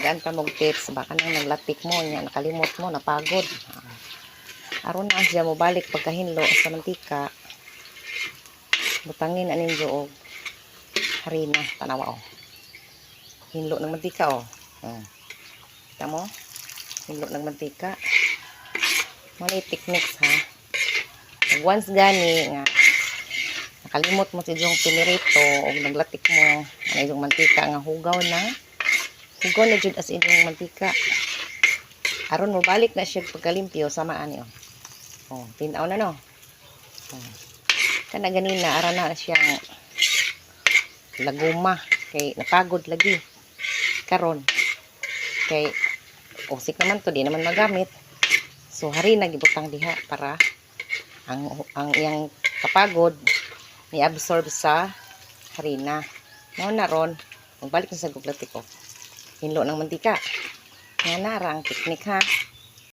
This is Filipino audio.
tagaan pa mong tips, baka nang naglatik mo niya, nakalimot mo, napagod. Aron na siya mo balik pagkahinlo sa mantika. Butangin aning og harina, tanawa oh. Hinlo ng mantika oh. Kita mo? Hinlo ng mantika. Mali techniques ha. Once gani nga nakalimot mo si yung pinirito o naglatik mo ang yung mantika nga hugaw na jud as in yung mantika. Aron mo balik na siya pagkalimpyo samaan niyo. Oh, tinaw na no. Kana ganina ara na siyang laguma kay napagod lagi karon kay usik naman to di naman magamit. So hari na gibutang diha para ang iyang kapagod ni absorb sa harina. Mao na ron magbalik na sa guglatik ko. Hinlo ng mantika. Nga na ra ang teknik ha.